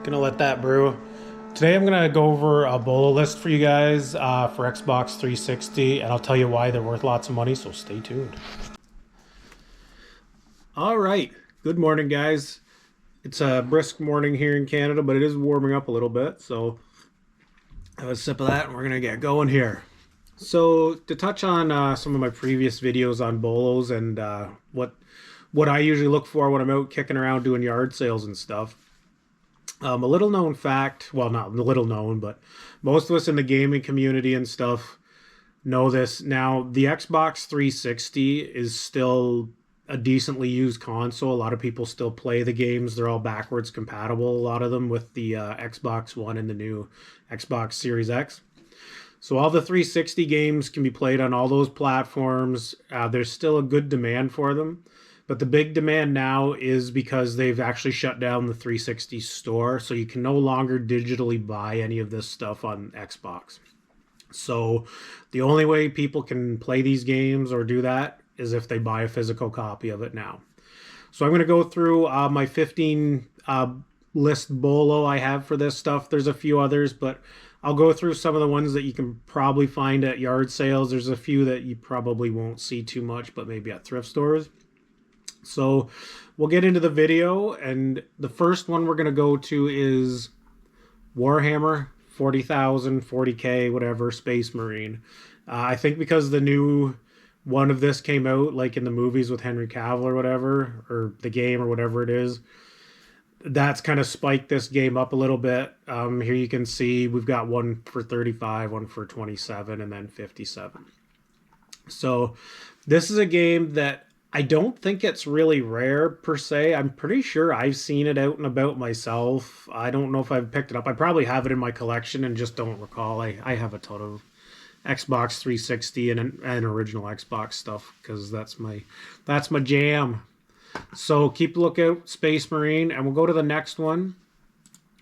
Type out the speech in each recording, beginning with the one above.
Gonna let that brew. Today I'm gonna go over a Bolo list for you guys for Xbox 360, and I'll tell you why they're worth lots of money. So stay tuned. All right. Good morning, guys. It's a brisk morning here in Canada, but it is warming up a little bit. So have a sip of that, and we're gonna get going here. So to touch on some of my previous videos on Bolos and what I usually look for when I'm out kicking around doing yard sales and stuff. A little known fact, well, not little known, but most of us in the gaming community and stuff know this. Now, the Xbox 360 is still a decently used console. A lot of people still play the games. They're all backwards compatible, a lot of them, with the Xbox One and the new Xbox Series X. So all the 360 games can be played on all those platforms. There's still a good demand for them. But the big demand now is because they've actually shut down the 360 store. So you can no longer digitally buy any of this stuff on Xbox. So the only way people can play these games or do that is if they buy a physical copy of it now. So I'm going to go through my 15 list Bolo I have for this stuff. There's a few others, but I'll go through some of the ones that you can probably find at yard sales. There's a few that you probably won't see too much, but maybe at thrift stores. So we'll get into the video, and the first one we're going to go to is Warhammer 40,000, 40K, whatever, Space Marine. I think because the new one of this came out, like in the movies with Henry Cavill or whatever, or the game or whatever it is, that's kind of spiked this game up a little bit. Here you can see we've got one for 35, one for 27, and then 57. So this is a game that I don't think it's really rare per se. I'm pretty sure I've seen it out and about myself. I don't know if I've picked it up. I probably have it in my collection and just don't recall. I have a ton of Xbox 360 and original Xbox stuff because that's my jam. So keep a lookout, Space Marine, and we'll go to the next one,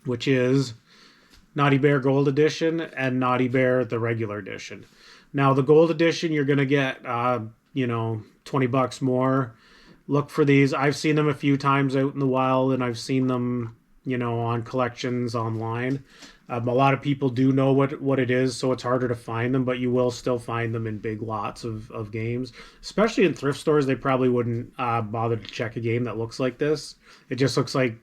which is Naughty Bear Gold Edition and Naughty Bear the regular edition. Now the Gold Edition you're gonna get 20 bucks more. Look for these. I've seen them a few times out in the wild, and I've seen them, on collections online. A lot of people do know what it is, so it's harder to find them, but you will still find them in big lots of games. Especially in thrift stores, they probably wouldn't bother to check a game that looks like this. It just looks like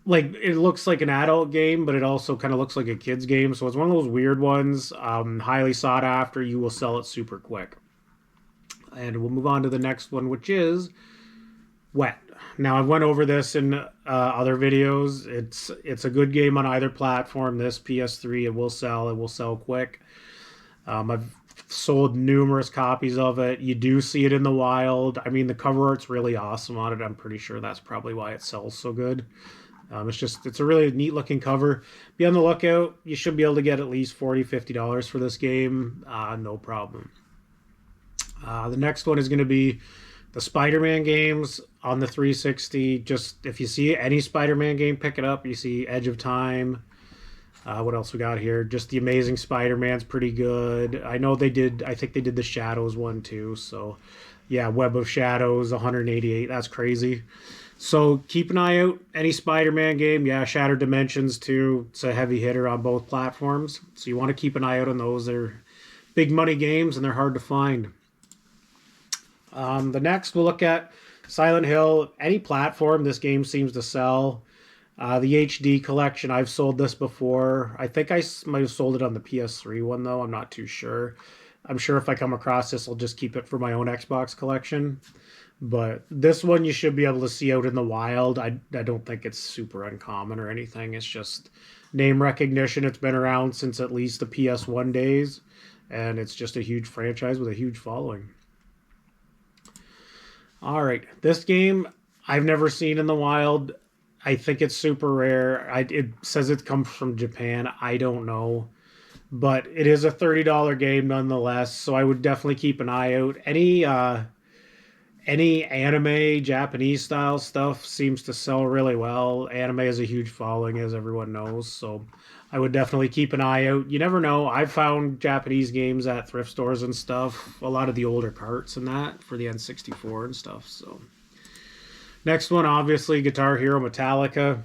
it looks like an adult game, but it also kind of looks like a kid's game. So it's one of those weird ones. Highly sought after. You will sell it super quick. And we'll move on to the next one, which is Wet. Now, I've went over this in other videos. It's a good game on either platform. This PS3, it will sell quick. I've sold numerous copies of it. You do see it in the wild. I mean, the cover art's really awesome on it. I'm pretty sure that's probably why it sells so good. It's a really neat looking cover. Be on the lookout. You should be able to get at least $40-50 for this game. No problem. The next one is going to be the Spider-Man games on the 360. Just if you see any Spider-Man game, pick it up. You see Edge of Time. What else we got here? Just the Amazing Spider-Man's pretty good. I think they did the Shadows one too. So yeah, Web of Shadows, 188. That's crazy. So keep an eye out. Any Spider-Man game. Yeah, Shattered Dimensions too. It's a heavy hitter on both platforms. So you want to keep an eye out on those. They're big money games and they're hard to find. The next we'll look at Silent Hill. Any platform this game seems to sell. The HD collection, I've sold this before. I think I might have sold it on the PS3 one though. I'm not too sure. I'm sure if I come across this, I'll just keep it for my own Xbox collection. But this one you should be able to see out in the wild. I don't think it's super uncommon or anything. It's just name recognition. It's been around since at least the PS1 days. And it's just a huge franchise with a huge following. All right, this game I've never seen in the wild. I think it's super rare. It says it comes from Japan. I don't know, but it is a $30 game nonetheless. So I would definitely keep an eye out. Any anime, Japanese style stuff seems to sell really well. Anime has a huge following, as everyone knows. So I would definitely keep an eye out. You never know. I've found Japanese games at thrift stores and stuff. A lot of the older carts and that for the N64 and stuff. So next one, obviously, Guitar Hero Metallica.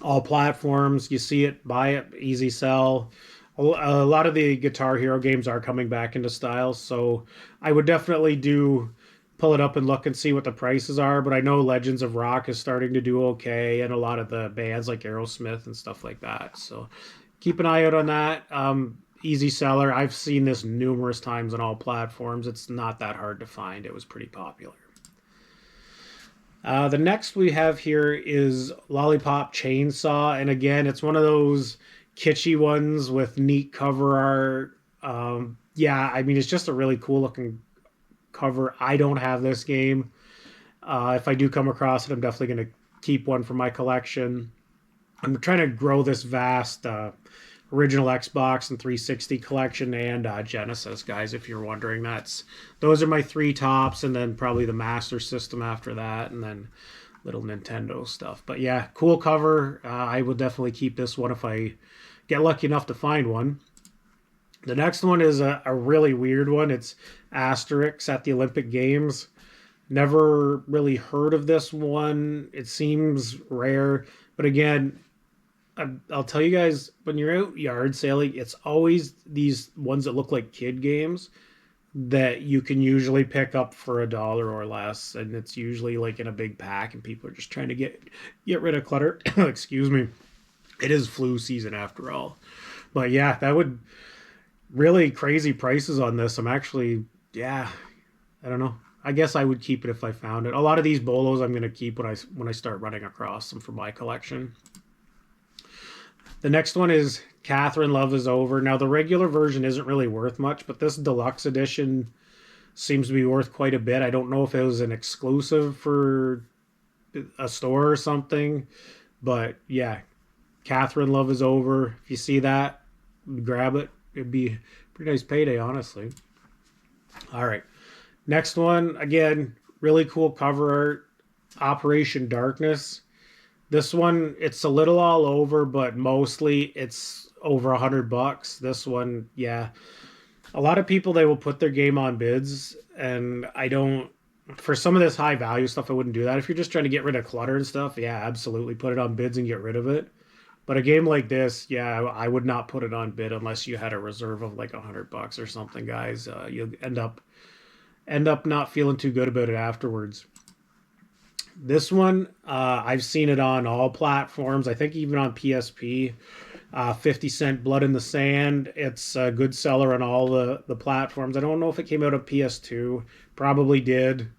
All platforms, you see it, buy it, easy sell. A lot of the Guitar Hero games are coming back into style, so I would definitely do pull it up and look and see what the prices are. But I know Legends of Rock is starting to do okay, and a lot of the bands like Aerosmith and stuff like that. So keep an eye out on that. Easy seller. I've seen this numerous times on all platforms. It's not that hard to find. It was pretty popular. The next we have here is Lollipop Chainsaw, and again, it's one of those kitschy ones with neat cover art. Yeah, I mean, it's just a really cool looking cover. I don't have this game. If I do come across it, I'm definitely going to keep one for my collection. I'm trying to grow this vast original Xbox and 360 collection and Genesis, guys. If you're wondering, those are my three tops, and then probably the Master System after that, and then little Nintendo stuff. But yeah, cool cover. I will definitely keep this one if I get lucky enough to find one. The next one is a really weird one. It's Asterix at the Olympic Games. Never really heard of this one. It seems rare, but again, I'll tell you guys, when you're out yard sailing, it's always these ones that look like kid games that you can usually pick up for $1 or less, and it's usually like in a big pack, and people are just trying to get rid of clutter. Excuse me. It is flu season after all, but yeah, that would really crazy prices on this. I'm actually, yeah, I don't know. I guess I would keep it if I found it. A lot of these Bolos I'm going to keep when I start running across them for my collection. The next one is Catherine Love is Over. Now, the regular version isn't really worth much, but this deluxe edition seems to be worth quite a bit. I don't know if it was an exclusive for a store or something, but yeah, Catherine Love is Over. If you see that, grab it. It'd be a pretty nice payday, honestly. All right. Next one, again, really cool cover art. Operation Darkness. This one, it's a little all over, but mostly it's over $100. This one, yeah. A lot of people, they will put their game on bids, and I don't, for some of this high value stuff, I wouldn't do that. If you're just trying to get rid of clutter and stuff, yeah, absolutely. Put it on bids and get rid of it. But a game like this, yeah, I would not put it on bid unless you had a reserve of like $100 or something, guys. You'll end up not feeling too good about it afterwards. This one, I've seen it on all platforms. I think even on PSP. 50 Cent Blood in the Sand. It's a good seller on all the platforms. I don't know if it came out on PS2. Probably did.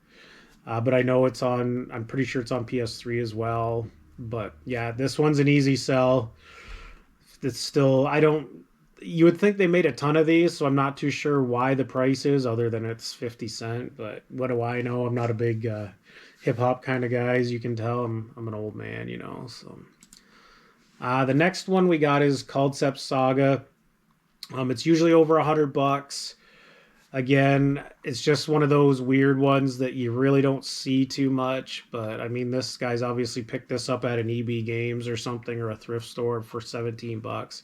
But I know I'm pretty sure it's on PS3 as well. But yeah, this one's an easy sell. It's still, you would think they made a ton of these, so I'm not too sure why the price is other than it's 50 cent. But what do I know? I'm not a big hip hop kind of guy, as you can tell. I'm an old man, so. The next one we got is Concept Saga. It's usually over $100. Again, it's just one of those weird ones that you really don't see too much. But I mean, this guy's obviously picked this up at an eBay Games or something, or a thrift store for $17.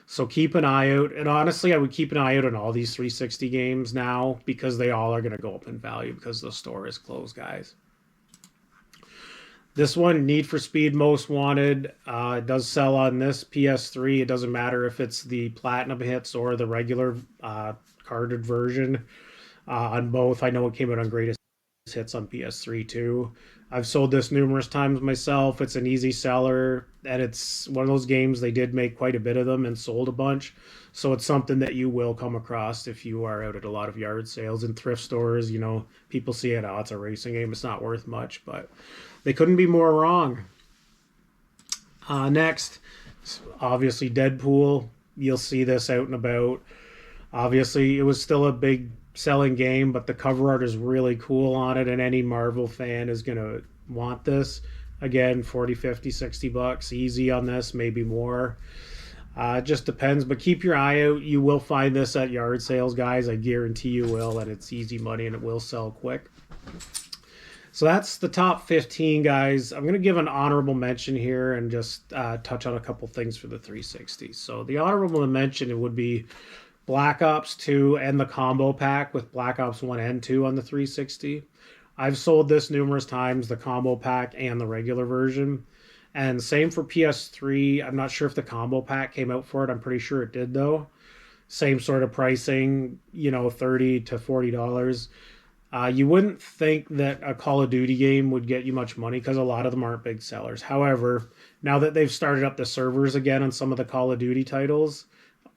So keep an eye out. And honestly, I would keep an eye out on all these 360 games now, because they all are going to go up in value because the store is closed, guys. This one, Need for Speed Most Wanted, it does sell on this PS3. It doesn't matter if it's the Platinum hits or the regular carded version on both. I know it came out on Greatest Hits on PS3 too. I've sold this numerous times myself. It's an easy seller, and it's one of those games, they did make quite a bit of them and sold a bunch. So it's something that you will come across if you are out at a lot of yard sales and thrift stores. People see it, oh, it's a racing game, it's not worth much, but they couldn't be more wrong. Next, obviously Deadpool. You'll see this out and about. Obviously, it was still a big selling game, but the cover art is really cool on it, and any Marvel fan is going to want this. Again, 40, 50, 60 bucks. Easy on this, maybe more. It just depends, but keep your eye out. You will find this at yard sales, guys. I guarantee you will, and it's easy money, and it will sell quick. So that's the top 15, guys. I'm going to give an honorable mention here and just touch on a couple things for the 360. So the honorable mention, it would be Black Ops 2 and the combo pack with Black Ops 1 and 2 on the 360. I've sold this numerous times, the combo pack and the regular version. And same for PS3. I'm not sure if the combo pack came out for it. I'm pretty sure it did though. Same sort of pricing, you know, $30 to $40. You wouldn't think that a Call of Duty game would get you much money because a lot of them aren't big sellers. However, now that they've started up the servers again on some of the Call of Duty titles,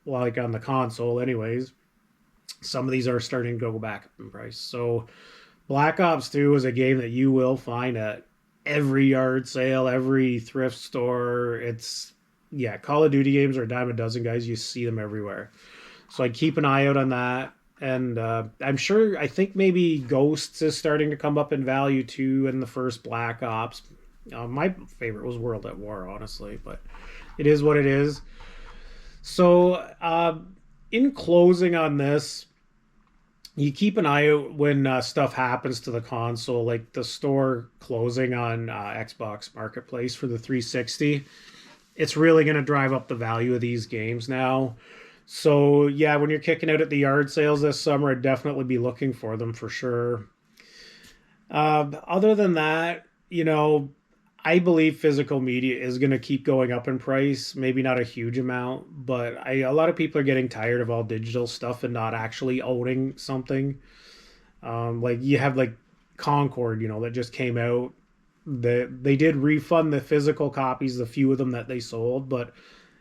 like on the console, anyways, some of these are starting to go back up in price. So, Black Ops 2 is a game that you will find at every yard sale, every thrift store. It's, yeah, Call of Duty games are a dime a dozen, guys. You see them everywhere. So I keep an eye out on that. And I'm sure, I think maybe Ghosts is starting to come up in value too in the first Black Ops. My favorite was World at War, honestly, but it is what it is. So, in closing on this, you keep an eye out when stuff happens to the console, like the store closing on Xbox Marketplace for the 360. It's really going to drive up the value of these games now. So, yeah, when you're kicking out at the yard sales this summer, I'd definitely be looking for them for sure. Other than that, you know, I believe physical media is going to keep going up in price. Maybe not a huge amount, but a lot of people are getting tired of all digital stuff and not actually owning something. Like you have like Concord, you know, that just came out. They did refund the physical copies, the few of them that they sold, but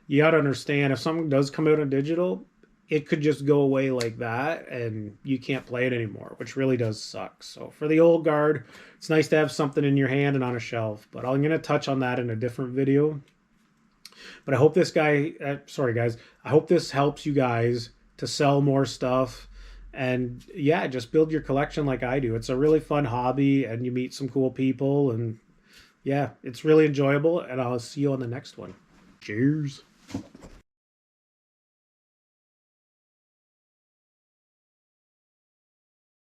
you got to understand if something does come out on digital, it could just go away like that and you can't play it anymore, which really does suck. So for the old guard, it's nice to have something in your hand and on a shelf, but I'm going to touch on that in a different video. But I hope this sorry guys, I hope this helps you guys to sell more stuff and yeah, just build your collection like I do. It's a really fun hobby and you meet some cool people and yeah, it's really enjoyable and I'll see you on the next one. Cheers.